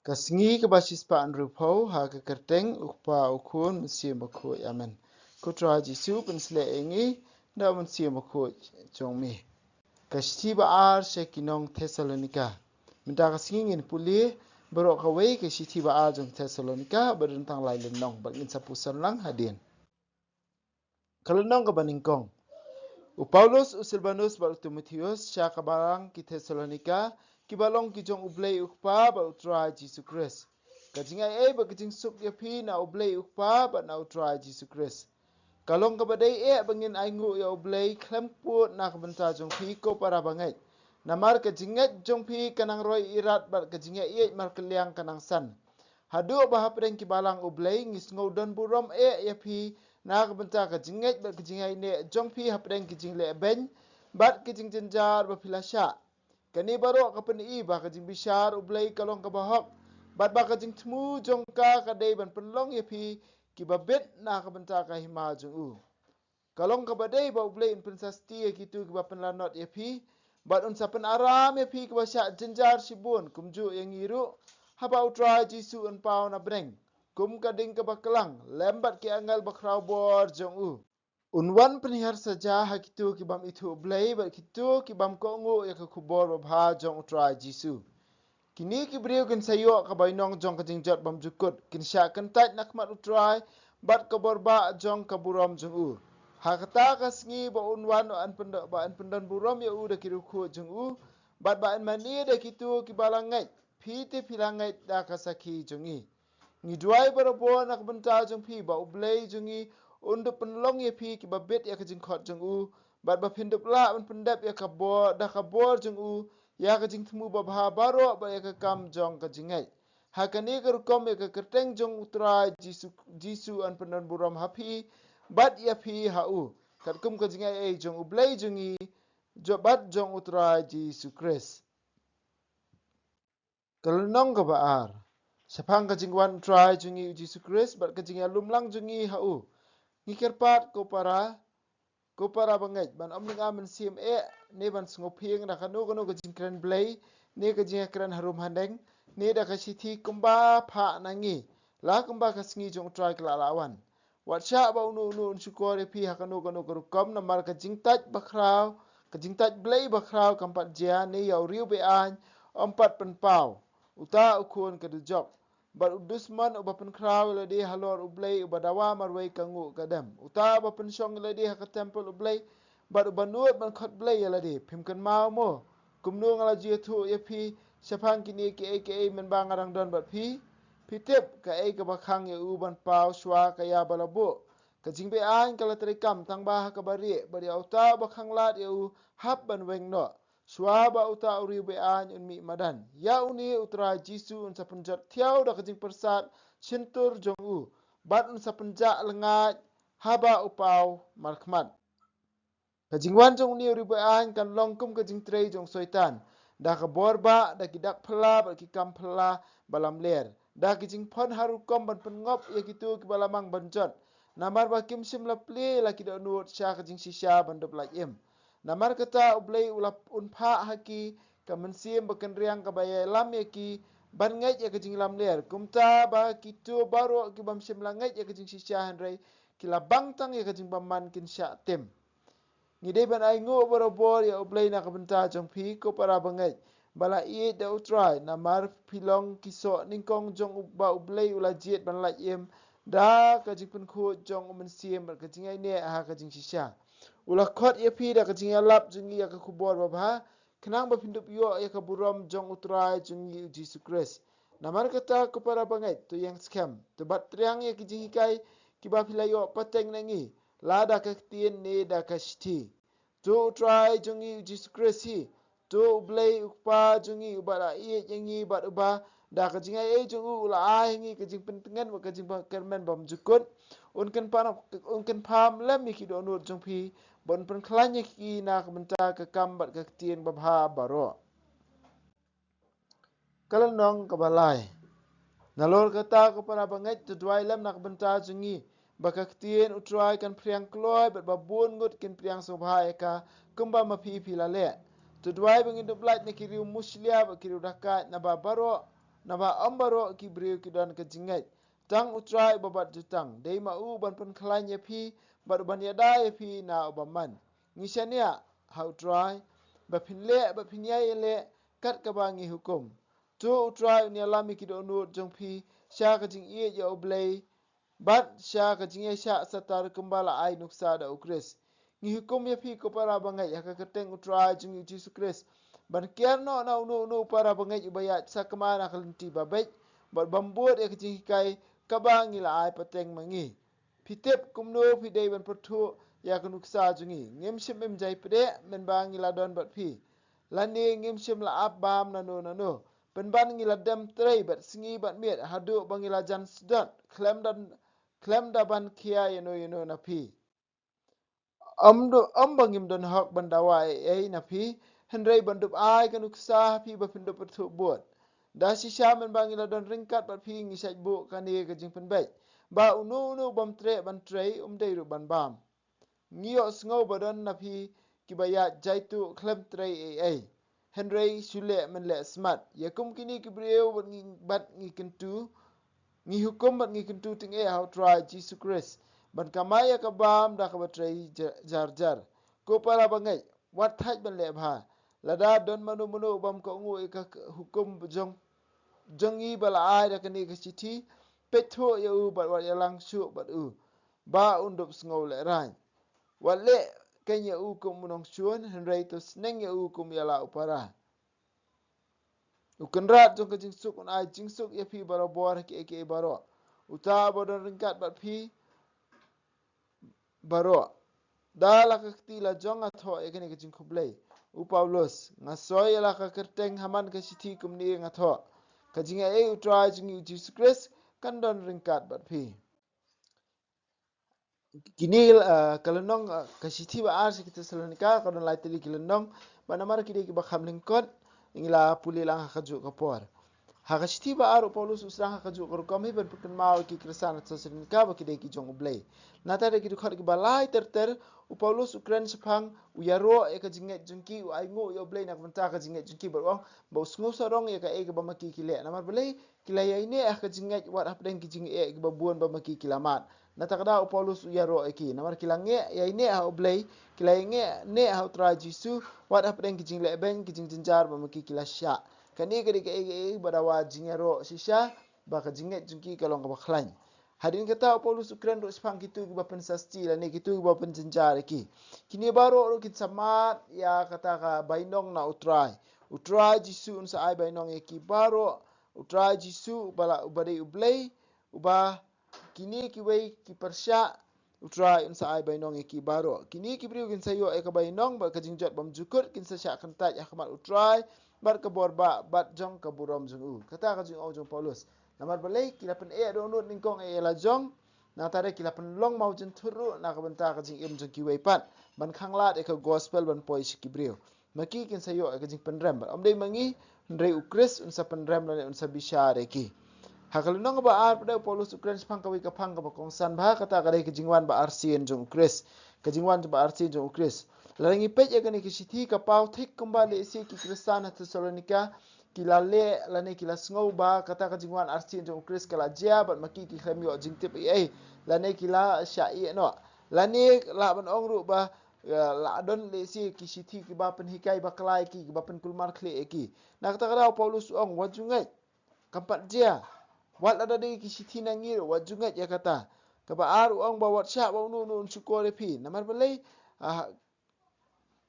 Kasngi ke basis pa anrupau ha ke kerteng ukpa ukun mesti makhu amen. Kutra Jisu pensle engi da mesti makhu chongmi. Kasti ba ar se kinong Thessalonica. Minta kasngi ngin puli berok kawai ke siti ba ar jong Thessalonica berentang lai lenong bagin sapusan lang hadin. Kalenong ke baningkong. Paulus Silvanus ba Timotheus sya kabarang ki Thessalonica kibalong ki jong ublei ukpa ba utra Jesu Christ. Kajingai ba kajing suk yapi na ublei ukpa ba na utra Jesu Christ. Kalong kabadai bangin aingu ya ublei klempu na kabenta jong pi ko para bangai. Namar kajingat jong pi kanang roi irat ba kajingai mar keliang kanang san. Hadu ba hapren kibalang ublei ngis ngodan burom yapi na kabenta kajingat ba kajingai ne jong pi hapren kajing le ben bat kajing jenjar ba pilasya. Kani baro kapan ba kajing bishar ublei kalong kabahok bat ba kajing temu jongka kadai ban penlong yapi kibabit na kabenta kahima jong u. Kalong kabadai ba ublei in pensasti kitu kiba penlanot yapi bat unsa pen aram yapi kibasya jenjar sibun kumju yang iru haba utra Jesu en pau na breng kum kading kebakelang lembat ki angal bakrau bor jong u. Unwan penihar saja hakitu kibam itu ublei bat kitu kibam kongu ya ke kubor babha jong utra Jesu. Kini kibriu kin sayo kabainong jong kajingjot bam jukut kin sya kentat nakmat utrai bat kaborba jong kaburom jong u. Hakata kasngi ba unwan ba an pendan burom ya u da kiruku jong u bat ba an mani da kitu kibalangai piti pilangai da kasaki jong i. Ngiduai barabo nak benta jong pi ba ublei jong i undu penlong ya pi kibabit ya kajingkot jong u bat ba pindup la un pendap ya kabor da kabor jong u ya kajing temu babha baro ba ya kam jong kajingai. Hakani kerukom ya kerteng jong utra Jesu an pendan buram hapi bat ya pi hau. Katkum kajingai jong ublei jong i bat jong utra Jesu Christ. Kalunong ka baar. Sapang kajingwan utra jong i Jesu Christ bat kajingai lumlang jong i hau. Ngikirpat ko para bangai ban omning amen sim ne ban sngoping da kanu kajing kran blai ne kajing kran harum handeng ne da kasiti kumba pha nangi la kumba kasngi jong try kala lawan wat sha ba unu syukor pi hakanu kom na mar kajing taj bakrau kajing taj blai bakrau kampat jia ne yau riu be an ompat pen pau uta ukun kadujok bat udusman ubapen kraw ladi halor ublei ubadawa marwai kangu kadam uta bapen syong ladi hak temple ublei bat ubanuat ban khot blei ladi pimkan mau mo kumnu ngala jitu yapi sapang kini ke men bang arang don bat pitip ka ka bakhang ya uban pau swa kaya balabu kajing be an kala terikam tang bah ka bari uta bakhang lat ya u hab ban weng no Suaba uta uri be an unmi madan. Ya uni utra Jesu unsa penjat tiaw da kajing persat sintur jong u. Bat unsa penjak lengat haba upau markmat. Kajing wan jong uni uri be an kan longkum kajing trei jong soitan. Da ka borba da kidak pela ba ki kam pela balam ler. Da kajing pon harukom ban pengop ya kitu ki balamang banjot. Namar ba kim sim la ple la kidak nuot sya kajing sisya bandop la im. Namar kata ublei ulap unpa haki kamensim bakan riang kabaya lam yaki ban ngai ya kajing lam ler kumta ba kitu baro ki bam sim langai ya kajing sisya handrai kila bangtang ya kajing baman kin sya tem ngidai ban ai ngo borobor ya ublei na kabenta jong pi ko para bangai bala i da utrai namar pilong kiso ningkong jong ba ublei ulajiet ban la yem da kajing pen khu jong mensim kajing ai ne ha kajing sisya ulah kot ya pi da kajing ya lap jungi ya ka kubor babha kenang ba pindup yo ya ka buram jong utrai jungi Jesu Christ namar kata ko para bangai tu yang scam tu bat triang ya kajing kai ki ba pilayo pateng nangi la da ka tien ne da ka sti tu utrai jungi Jesu Christ hi tu blai upa jungi ubara i yangi bat uba da kajing ai jungu ula ai ngi kajing pentengan ba kajing ba kermen bam jukut unkan pam lam mi ki do nur jong pi bon pen klanya ki na kementa ke kambat ke tien babha baro kalanong kabalai nalor kata ko para bangai tu duai lam nak benta jungi baka tien utrai kan priang kloi bat babun ngut kin priang sobha ka kumba ma pi la le tu duai bangin do blat ni kiriu muslia ba kiriu dakat na ba baro naba ambaro ki brio ki dan ka jingai tang utrai babat jutang dei ma u ban pen klan ye phi bar ban ya da ye phi na obaman ngisania how try ba phinle ba phinya ye le kat ka ba ngi hukum tu utrai ni alami ki do nu jong phi sha ka jing ye yo blei bat sha ka jing ye sha satar kumbala ai nuksa da ukris ngi hukum ye phi ko para bangai ya ka keteng utrai jing Jesus Christ ban kiar no na no para bangai ubaya sakma na kalinti babet bat bambut e kiji kai kabang ila ai pateng mangi pitep kumno pidei ban pathu ya kanuksa jungi ngem shim jai pede men bang ila don bat phi lani ngem shim la ap bam nano pen ban ngila dem trei bat singi bat miet hadu bangila jan sdat klem da ban kia yeno na phi bangim don hok bandawa na phi henrei bandup ai kanuksa phi ba pindu pathu bot da shisha men bangila don ringkat bat phi ngi saj bu kani ka jing pen bai ba unu bam tre ban trei dei ru ban bam ngio sngo badon na phi kibaya jaitu klem trei henrei sule men le smart yakum kini kibreu bat ngi kentu ngi hukum bat ngi kentu ting how try Jesus Christ ban kamaya ka bam da ka batrei jar ko para bangai wat thaj ban le bha lada don manu bam ko ngu ka hukum jongi bala ai da kani ka chithi petho ya u bat wat ya lang shu bat u ba undup sngo le rai wale kenya u kum munong chuan henrei to sneng ya u kum ya la upara ukenrat jong ka jingsuk un ai jingsuk ya phi baro bor ke baro uta bodon ringkat bat phi baro dala ka tila jong atho e kene ka jingkhublei u Paulus ngasoy la ka kerteng haman ka sithi kum ni ngatho ka jinga e utra jingi Jesus Christ kan don ringkat bat phi kini kalenong kasithi ba ar sikita Salonika kadon lai tili kilenong banamar kidi ki bakham lingkot ingila puli lang khaju kapor hakasithi ba ar Paulus usrang khaju kor kami ben pukan mau ki Kristan Salonika ba kidi ki jong ublei nata de ki khot ki balai ter Paulus Ukraine sepang uyaro e ka jinget jungki u ai ngo yo blei nak benta ka jinget jungki ba usngu sarong e ka ba maki kile namar blei kilaya ini ka jinget wat hapdeng ki jing e ba buon ba maki kilamat natakda Paulus uyaro eki namar kilange ya ini oblei kilange ne tra jisu wat hapdeng kijing leben kijing jinjar ba maki kilasya kani kadi ke badawa jingero sisha ba ka jinget jungki kalong ka bakhlain hadin kata Paulus Ukraine ro spang kitu ba pensasti la ne kitu ba penjenjar eki kini baro ro kit samat ya kata ka bainong na utrai jisu unsa ai bainong eki baro utrai jisu bala ubade ublei uba kini kiwei ki persya utrai unsa ai bainong ki baro kini kibriu kin sayo e ka bainong ba ka jingjot bam jukut kin sa sya kantaj ahmat utrai bar ka borba bat jong ka burom jung kata ka jing jong Paulus namar balai kilapan do nut ningkong la jong na tare kilapan long mau jen thuru na ka benta ka jing im jong kiwei pat ban khanglat e ka gospel ban pois kibriu maki kin sayo e ka jing penrem ba amdei mangi ndrei ukris unsa penrem la unsa bishare ki hakalunong ba ar pada Paulus Ukraine pang kawi ka pang ka kongsan ba kata kadai kejingwan ba arsien jong Chris kejingwan ba arsien jong Chris larangi pej ya kani kisithi ka pau thik kembali isi ki Kristan Thessalonika kilale lane kilasngau ba kata kejingwan arsien jong Chris kala jia bat maki ki khamyo jingtip lane kila syai no lane la ban ongru ba la don le si kisithi ki ba pen hikai ba klai ki ba pen kulmar khle eki nak kata kada Paulus ong wajungai kampat jia wat ada di kisithi nangir wat jungat ya kata kaba aru ang ba wat sya ba unu syukur pi namar belai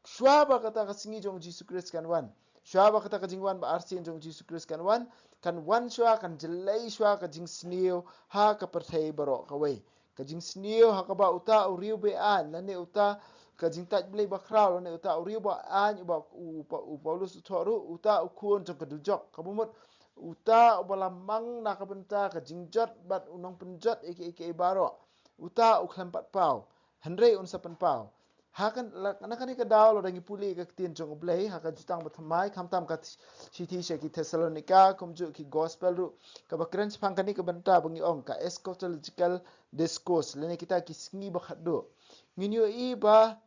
syaba kata kasingi jong Jesus Christ kan wan syaba kata kajingwan ba arsin jong Jesus Christ kan wan sywa kan jelai sywa kajing snio ha ka perthai baro kawai kajing snio ha ka ba uta uriu be an lane uta kajing taj belai ba khrau lane uta uriu ba an ba Paulus uthoru uta ukun jong kadujok kabumut uta balamang na kabenta ka jingjot bat unong penjot eke baro uta uklempat pau henrei unsa pen pau hakan nakani ka daw lo dangi puli ka tin jong blei haka jutang bathamai khamtam ka sithi ki Thessalonica kumju ki gospel ru ka bakren phangkani ka benta bangi ong ka eschatological discourse lene kita ki sngi ba khaddo nginyo i ba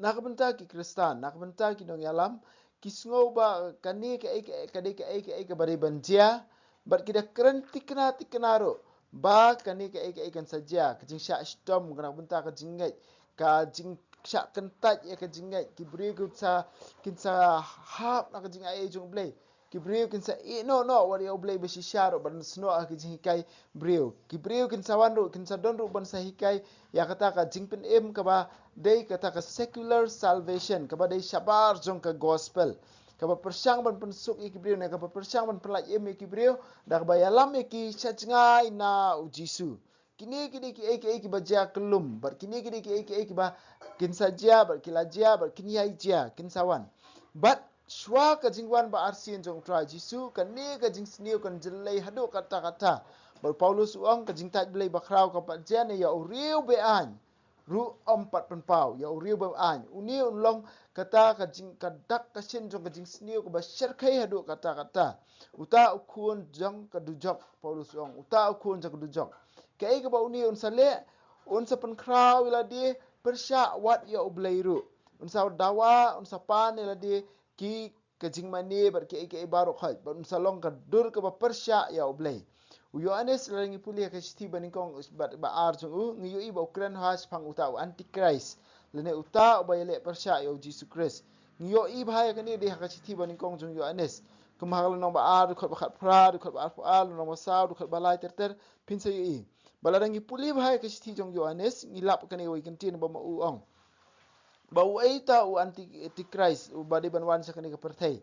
nakabenta ki Kristan nakabenta ki dong yalam kisngau ba kani ke ke bari banjia bat kita kerenti kena tikenaro ba kani ke kan saja kajing syak stom kena bentar kajing ngai kajing syak kentat ya kajing ngai kibri kinsa hap na kajing ai jung blai kibriu kinsa no wari oblai besi syaro ban sno kajing hikai briu kibriu kinsa wanru kinsa donru ban sahikai ya kata kajing pen em ka ba dei kata ka secular salvation ka ba dei sabar jong ka gospel ka ba persang ban pensuk ikibriu na ka ba persang ban pelaj em ikibriu dak ba yalam iki chacngai na ujisu kini ki baja kelum bar kini ki ba kin saja bar kilajia bar kini ai jia kin sawan but shwa ka jingwan ba arsian jong tra jisu kan ni ka jing sniu kan jelai hadu kata-kata bar Paulus uang ka jing tat belai bakrau ka pat jan ya uriu be an ru empat penpau ya uriu be an uni unlong kata ka jing ka dak ka sin jong ka jing sniu ka ba syarkai hadu kata-kata uta ukun jong ka dujok Paulus uang uta ukun jong ka dujok kai ka ba uni un sale un sa penkrau ila di persya wat ya ublairu unsa dawa unsa pan ila di ki kajing mani bar ke baru khaj bar unsa long ka dur ka ba persya ya ublai u Yohanes langi puli ka sti banikong ba arjung u ngi yu ba ukran has phang uta antichrist lene uta ba yele persya ya Jesus Christ ngi yo i bhai ka ni de ka sti banikong jung Yohanes kumahal nong ba ar khot ba khat pra khot ba al nong ba sa khot ba lai ter pinsa yu i balarangi puli bhai ka sti jung Yohanes ngilap ka ni wi kentin ba ma u ong bau eta u antichrist u badi banwan sakani ka perthai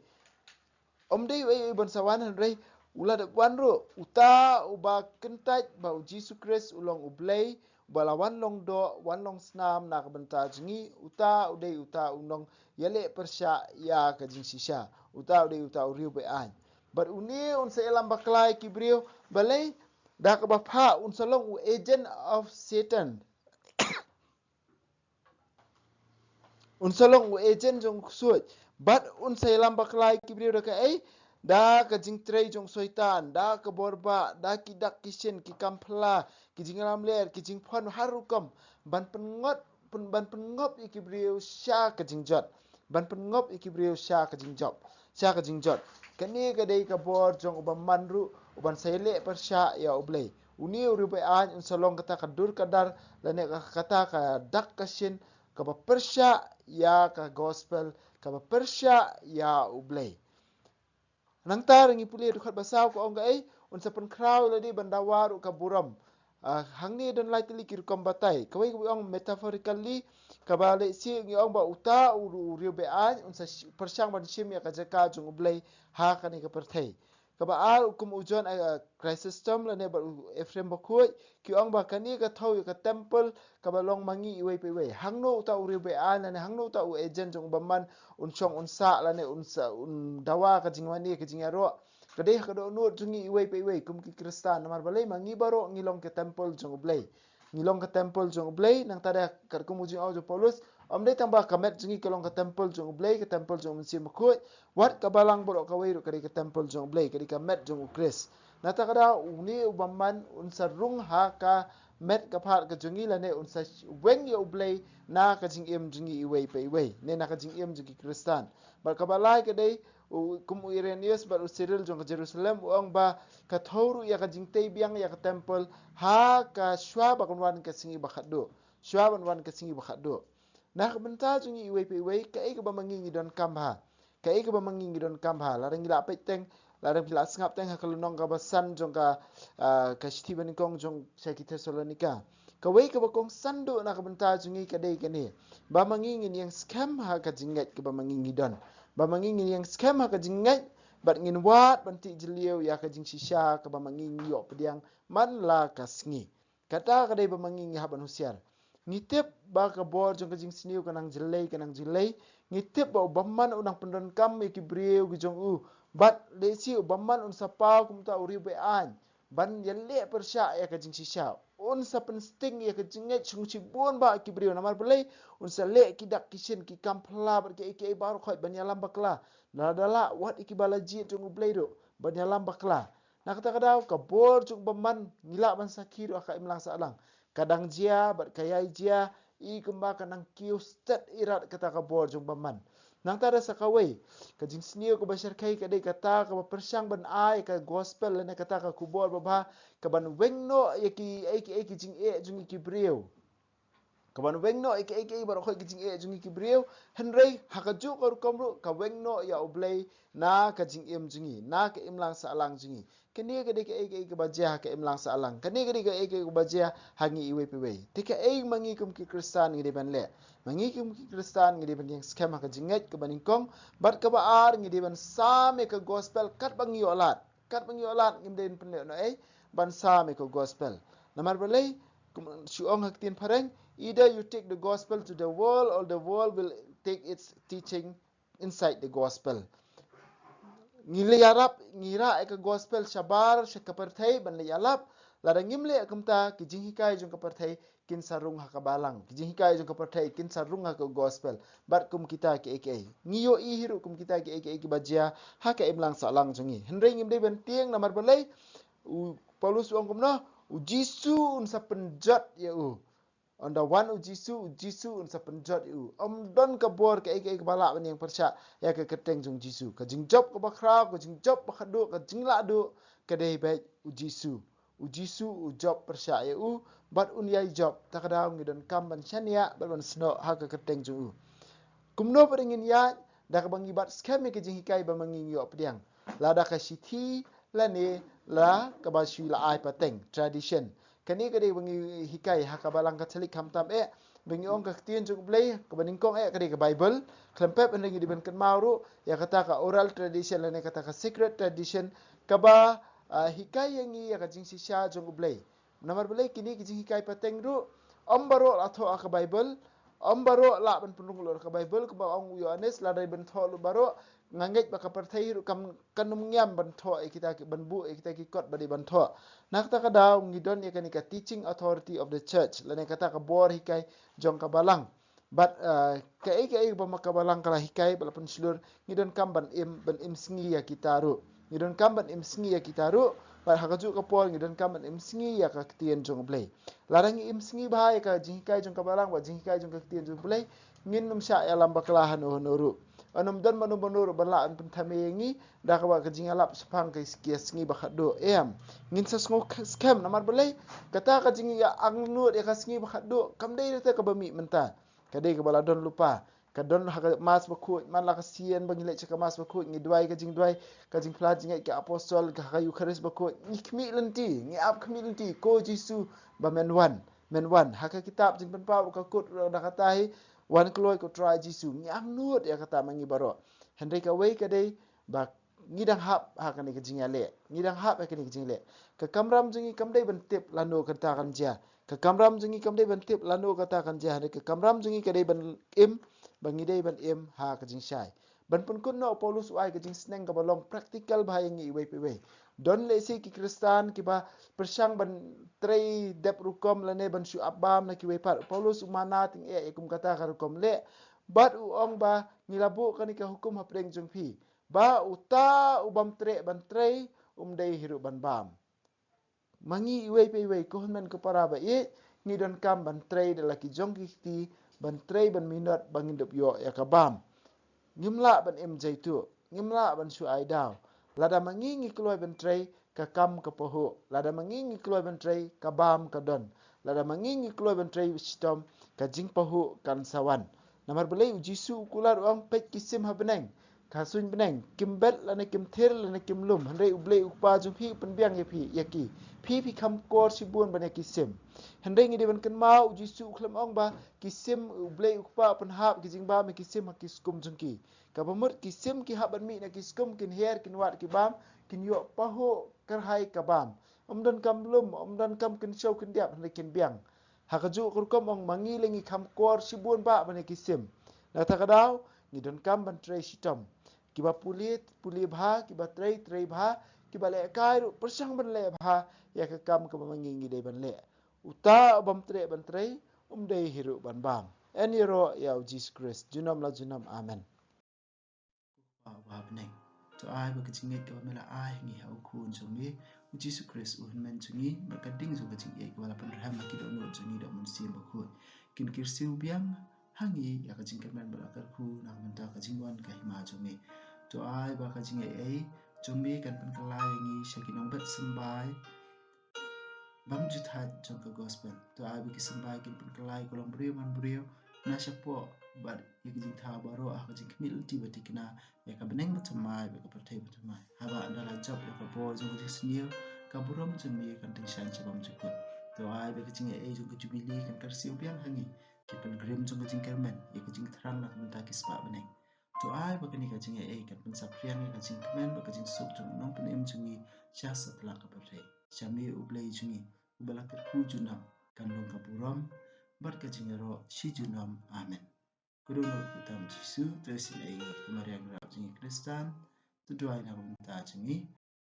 omdei u ban sawan rei ula de wanro uta u ba kentai ba u Jesus Christ ulong ublei balawan long do wan long snam na ka benta jingi uta udei uta unong yale persya ya ka jing sisha uta udei uta uriu be an but uni un se elam baklai kibriu balai da ka ba pha un salong u agent of Satan unsalong u agent jong suit but unsay lambak lai kibriu da ka ai da ka jing trei jong soitan da ka borba da ki dak kishen ki kampla ki jing lam ler ki jing phon harukam ban pengop ikibriu sha ka jing jot ban pengop ikibriu sha ka jing job sha ka jing jot kani ka dei ka bor jong uban manru uban saile persya ya ublei uni uribai an unsalong kata ka dur kadar lane ka kata ka dak kashin ka persya ya ka gospel ka persya ya ublei nang tar ngi puli dukhat basaw ko onga ai unsa pen kraw ladi bandawar ka buram hangni dan lai tili kir kom batai kawai ko ong metaphorically kabale si ngi ong ba uta uriu be an unsa persyang ban sim ya ka jaka jung ublei ha ka ni ka perthai ka ba al kum ujon Chrysostom la ne ba Ephraim ba khoi ki ong ba kani ka thau ka temple ka ba long mangi iwei pe wei hangno uta uriu be an ne hangno uta u agent jung baman unchong unsa la ne unsa un dawa ka jingwani ka jingaro kadeh ka do nu jungi iwei pe wei kum ki kristan mar balai mangi baro ngilong ke temple jung ublei ngilong ke temple jung ublei nang tada kar kum ujing au Paulus omdei tambah kamet jungi kelong ke temple jung ublei ke temple jung sim khoi wat ka balang boro ka wei ro ke temple jung ublei ke kamet jung ukris nata kada uni ubaman unsa rung ha ka met ka phat ka jungi la ne unsa weng ye ublei na ka jing em jungi iwei pe wei ne na ka jing em jungi kristan bar ka balai ke dei kum Irenaeus bar Cyril jong Jerusalem uang ba ka thoru ya ka jingtei biang ya ka temple ha ka shwa ba konwan ka singi ba khadu shwa ban ka singi ba khadu nah benta jungi iwei pe wei ka e ka ba mangi don kamha ka e ka ba mangi don kamha la rang la pe teng la rang pila sngap teng ha kalunong ka ba san jong ka Stephen kong jong Seki Thessalonica ka wei ka ba kong sandu na ka benta jungi ka dei ka ni ba mangi yang scam ha ka jinget ka ba mangi don ba manging yang scam ha ka jingai bat ngin wat banti jeliu ya ka jing shisha ka ba manging yo pediang man la ka sngi kata ka dei ba manging ha ban husiar ngitip ba ka bor jong ka jing sniu kanang jelei ngitip ba bamman unang pendon kam ki breu gi jong u bat le si bamman un sapa kum ta uri be an ban yalle persya ya ka jing shisha un sa pensting ya ka jingai chung chi bon ba ki breu namar belai un sa le ki dak kishin ki kampla bar ki baru khot ban yalam bakla na dala wat ikibala ji jong ublei do ban yalam bakla na kata kadau ka bor jong bamman ngila ban sakir aka imlang salang kadang jia bat kayai jia i kemba kanang kiu stat irat kata ka bor jong baman nang tada sakaway kajing snio ko basar kai kadai kata ka persang ban ai ka gospel lene kata ka kubor baba ka ban wengno yaki eki jing jungi kibreu ka ban wengno eki bar khoi jing jungi kibreu henrei hakaju ko komru ka wengno ya oblei na ka jing jungi na ka imlang sa alang jungi kini kadai ka eki baja ka imlang sa alang kini kadai ka eki baja hangi iwe pewe tika mangi kum ki kristan ngide ban le mangi kum ki kristan ngide ban yang scam ka jinget ka baningkong bat ka baar ngide ban same ka gospel kat bangi olat ngide pen le no ban same ka gospel namar balai shuong haktin pareng either you take the gospel to the world or the world will take its teaching inside the gospel ngira ka gospel shabar shakaparthai ban le yalap ladang ngimle akamta ki jinghikai jong kaparthai kin sarung hakabalang ki jinghikai jong kaparthai kin sarung haka gospel bat kum kita ke eke ngiyo I hiru kum kita ke eke bajia haka imlang salang jongi henrei ngimde ben tieng namar balai Paulus wong kumno Jisu unsa penjat ya Onda wan Jisu unsa penjat don ka bor ke eke bala ban yang persya ya ke keteng jong Jisu ka jingjob ka bakra ka jingjob bakhadu ka jingla du ka dei baik Jisu job persya ya bat unyai job takada ngidon kamban chania ban sno ha ka keteng jong kumno peringin ya da ka bangi bat scam ke jinghikai ba manging yo pediang lada ka sithi lane la ka ba shui la ai pateng tradition kani kade bangi hikai hakabalang ka chalik hamtam bangi ong ka tien jung blai ka baningkong kade ka bible klempep ngi di ben kan mauru ya kata ka oral tradition lane kata ka secret tradition ka ba hikai yang ya ka jing sisha jung blai namar blai kini ki jing hikai pateng ru ombaro atho ka bible ombaro la ban penung lor ka bible ka ba ong Yohanes la dai ben tho lu baro ngangit baka perthai ru kam kanum ngiam ban tho kita ki ban bu kita ki kot badi ban tho nak ta kada ngidon ya ka teaching authority of the church lane kata ka bor hikai jong ka balang but ka ba makabalang kala hikai balapan slur ngidon kam ban im singi ya kita ru ngidon kam ban im singi ya kita ru bat hakaju ka por ngidon kam ban im singi ya ka tien jong blai larang im singi bahai ka jingkai jong ka balang wa jingkai jong ka tien jong blai ngin num sya ya lam baklahan honuru anum dan manu banur balaan pentamengi dah kawa kejingalap sepang ke singi bakhado ngin sasngo scam namar belai kata ka jingi ya angnu ya ka singi bakhado kamdai rete ka bami menta kadai ka baladon lupa kadon ha mas bakut man la ka sien bangile ceka mas bakut ngi duai ka jing duai ka jing pla jing ke apostol ka eucharis bakut ngi khmi lenti ngi ap khmi lenti ko jisu ba men wan ha ka kitab jing pen pa ka kut da katai wan kloi ko try Jisu nyang nut ya kata mangi baro Henry ka wei ka dei ba ngidang hap ha kan ke jingale ngidang hap ha kan ke jingle ka kamram jingi kamdei bentip lano kata kan ja ka kamram jingi kamdei bentip lano kata kan ja ka kamram jingi ka dei ban im bangidei ban im ha ka jing shai ban pun kun no Paulus wai ka jing sneng ka balong practical bahangi wei pe wei don le si ki kristan ki ba persang ban trei dep rukom lane ban su abam na ki wei par Paulus umana ting kum kata ka rukom le bat u ong ba nilabu kan ka hukum ha preng jung phi ba uta ubam tre ban trei dei hiru ban bam mangi wei pe wei ko men ko para ba ni don kam ban trei de laki jong ki ti ban trei ban minot bangin dep yo ya ka bam ngimla ban em jaitu ngimla ban su ai daw lada mangingi kloi ben trei ka kam ka poho lada mangingi kloi ben trei ka bam ka don lada mangingi kloi ben trei stom ka jing poho kan sawan namar belai Jisu kular uang pet kisim ha beneng ka sun beneng kimbet lana kim thir lana kim lum handai ublei ukpa jum phi pen biang ye phi yaki phi kam kor sibun ban kisim handai ngi ben kan mau Jisu khlam ong ba kisim ublei ukpa pen hap kijing ba me kisim ha kiskum jungki ka pamut kisim ki haban mi na kiskum kin her kin wat ki bam kin yo paho kerhai ka bam omdan kam lum omdan kam kin show kin diap na kin biang hakaju kurkom ong mangilingi kam kor sibun ba ban kisim na takadaw ni don kam ban trei sitom kiba puli bha kiba trei bha kiba le kai persang ban le bha ya ka kam ka mangingi dei ban le uta bam tre ban trei dei hiru ban bam eniro ya Jesus Christ junam la junam amen wa bneng to ai ba kaching ke ba mela ai ngi ha khun chungi Jesus Christ u men chungi ba ka ding zo kaching ke ba la pan raham ki do no chungi do mun sim ba khu kin kir siu biang hangi ya kajing kermen belakar ku nak menta kajing wan kahima jome to ai ba kajing ai jome kan pen kelai ngi shakinong bet sembai bam juthat jong ka gospel to ai bi sembai kin pen kelai kolong brio man brio na syapo bar ya kajing tha baro ah kajing kmil ti batikna ya ka beneng betamai ba ka pertai betamai haba adalah job ya ka bo jong kajing senil ka burom jome kan ting shan chabam jukut to ai ba kajing ai jong ka jubili kan karsiu biang hangi kipen grim jong kajing kermen ya kajing terang nak menta kispa beneng to ai ba kani kajing ai kan pen sapriang ya kajing kemen ba kajing sok jong nong pen em jongi syah setelah ka pertai syami ublai jongi ubala kerku junam kan long ka burom bar kajing ro si junam amen kudono kutam jisu tersin ai kemariang rap jongi kristan tu doai na menta jongi